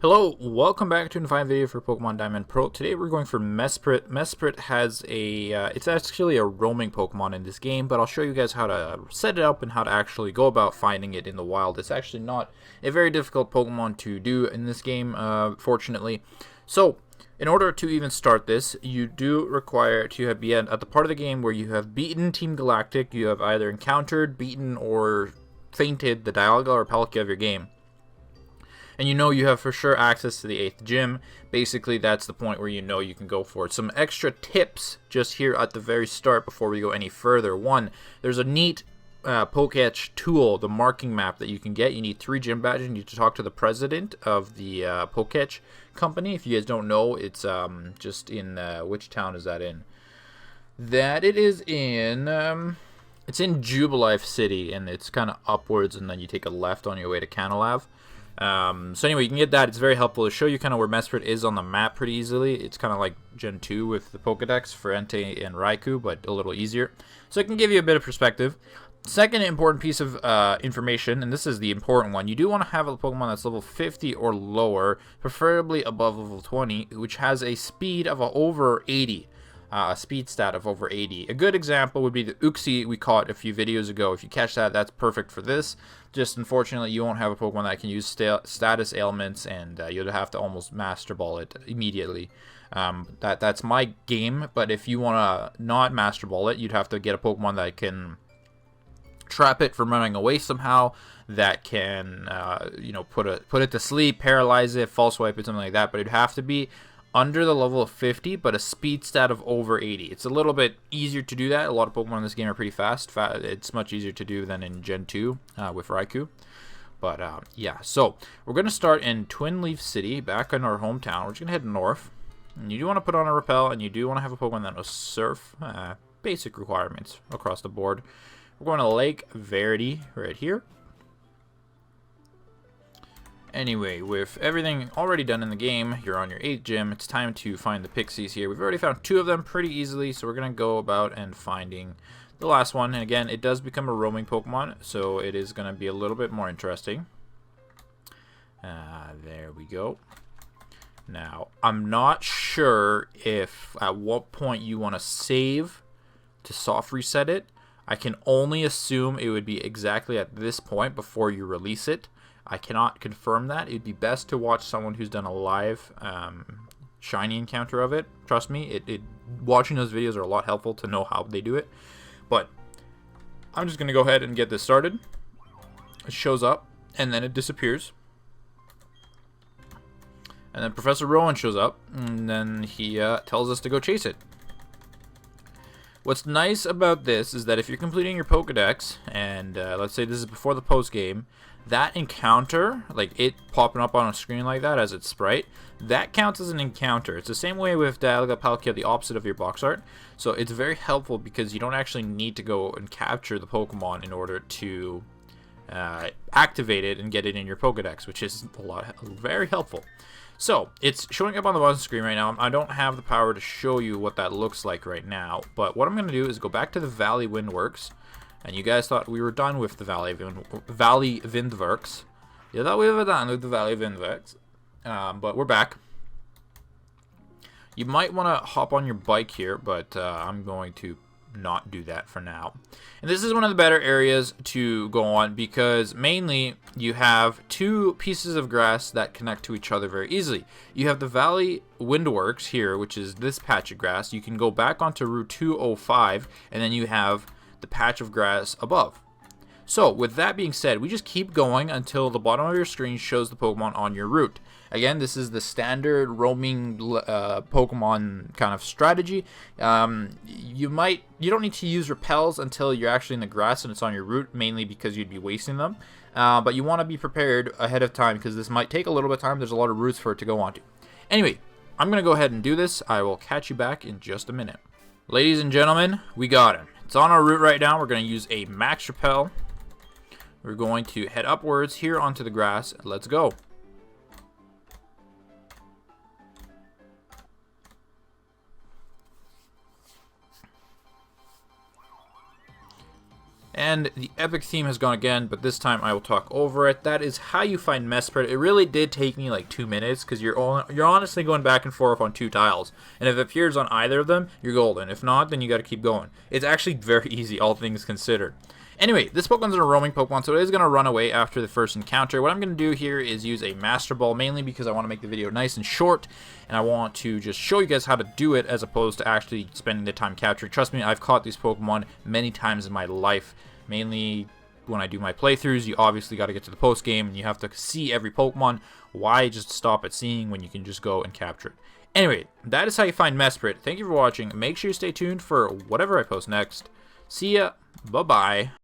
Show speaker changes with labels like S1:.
S1: Hello, welcome back to another video for Pokemon Diamond Pearl. Today we're going for Mesprit. Mesprit has it's actually a roaming Pokemon in this game, but I'll show you guys how to set it up and how to actually go about finding it in the wild. It's actually not a very difficult Pokemon to do in this game, fortunately. So, in order to even start this, you do require to be at the part of the game where you have beaten Team Galactic. You have either encountered, beaten, or fainted the Dialga or Palkia of your game. And you know you have for sure access to the 8th gym. Basically, that's the point where you know you can go for it. Some extra tips just here at the very start before we go any further. One, there's a neat Poketch tool, the marking map that you can get. You need 3 gym badges. You need to talk to the president of the Poketch company. If you guys don't know, it's just in, which town is that in? It is in, it's in Jubilife City, and it's kind of upwards, and then you take a left on your way to Canalav. So anyway, you can get that. It's very helpful to show you kind of where Mesprit is on the map pretty easily. It's kind of like Gen 2 with the Pokedex for Entei and Raikou, but a little easier. So it can give you a bit of perspective. Second important piece of information, and this is the important one, you do want to have a Pokemon that's level 50 or lower, preferably above level 20, which has a speed of over 80. A speed stat of over 80. A good example would be the Uxie we caught a few videos ago. If you catch that, that's perfect for this. Just unfortunately, you won't have a Pokemon that can use status ailments, and you'll have to almost Master Ball it immediately. That's my game, but if you want to not Master Ball it, you'd have to get a Pokemon that can trap it from running away somehow, that can put it to sleep, paralyze it, false wipe it, something like that. But it'd have to be under the level of 50, but a speed stat of over 80. It's a little bit easier to do that. A lot of Pokemon in this game are pretty fast. It's much easier to do than in Gen 2 with Raikou. But yeah, so we're going to start in Twin Leaf City, back in our hometown. We're just going to head north. And you do want to put on a Repel, and you do want to have a Pokemon that knows Surf. Basic requirements across the board. We're going to Lake Verity right here. Anyway, with everything already done in the game, you're on your 8th gym. It's time to find the Pixies here. We've already found 2 of them pretty easily, so we're going to go about and finding the last one. And again, it does become a roaming Pokemon, so it is going to be a little bit more interesting. There we go. Now, I'm not sure if at what point you want to save to soft reset it. I can only assume it would be exactly at this point before you release it. I cannot confirm that. It'd be best to watch someone who's done a live shiny encounter of it. Trust me, watching those videos are a lot helpful to know how they do it. But I'm just going to go ahead and get this started. It shows up, and then it disappears. And then Professor Rowan shows up, and then he tells us to go chase it. What's nice about this is that if you're completing your Pokedex, and let's say this is before the post game, that encounter, like it popping up on a screen like that as its sprite, that counts as an encounter. It's the same way with Dialga Palkia, the opposite of your box art. So it's very helpful because you don't actually need to go and capture the Pokemon in order to activate it and get it in your Pokedex, which is very helpful. So, it's showing up on the bottom screen right now. I don't have the power to show you what that looks like right now, but what I'm going to do is go back to the Valley Windworks, and you guys thought we were done with the Valley Windworks. You thought we were done with the Valley Windworks, but we're back. You might want to hop on your bike here, but I'm going to not do that for now. And this is one of the better areas to go on because mainly you have 2 pieces of grass that connect to each other very easily. You have the Valley Windworks here, which is this patch of grass. You can go back onto Route 205, and then you have the patch of grass above. So with that being said, we just keep going until the bottom of your screen shows the Pokemon on your route. Again, this is the standard roaming Pokemon kind of strategy. You don't need to use repels until you're actually in the grass and it's on your route, mainly because you'd be wasting them. But you want to be prepared ahead of time because this might take a little bit of time. There's a lot of routes for it to go onto. Anyway, I'm going to go ahead and do this. I will catch you back in just a minute. Ladies and gentlemen, we got him. It's on our route right now. We're going to use a max repel. We're going to head upwards here onto the grass. Let's go. And the epic theme has gone again, but this time I will talk over it. That is how you find Mesprit. It really did take me like 2 minutes because you're honestly going back and forth on 2 tiles. And if it appears on either of them, you're golden. If not, then you got to keep going. It's actually very easy, all things considered. Anyway, this Pokemon's a roaming Pokemon, so it is going to run away after the first encounter. What I'm going to do here is use a Master Ball, mainly because I want to make the video nice and short, and I want to just show you guys how to do it as opposed to actually spending the time capturing. Trust me, I've caught these Pokemon many times in my life, mainly when I do my playthroughs. You obviously got to get to the post game, and you have to see every Pokemon. Why just stop at seeing when you can just go and capture it? Anyway, that is how you find Mesprit. Thank you for watching. Make sure you stay tuned for whatever I post next. See ya. Bye-bye.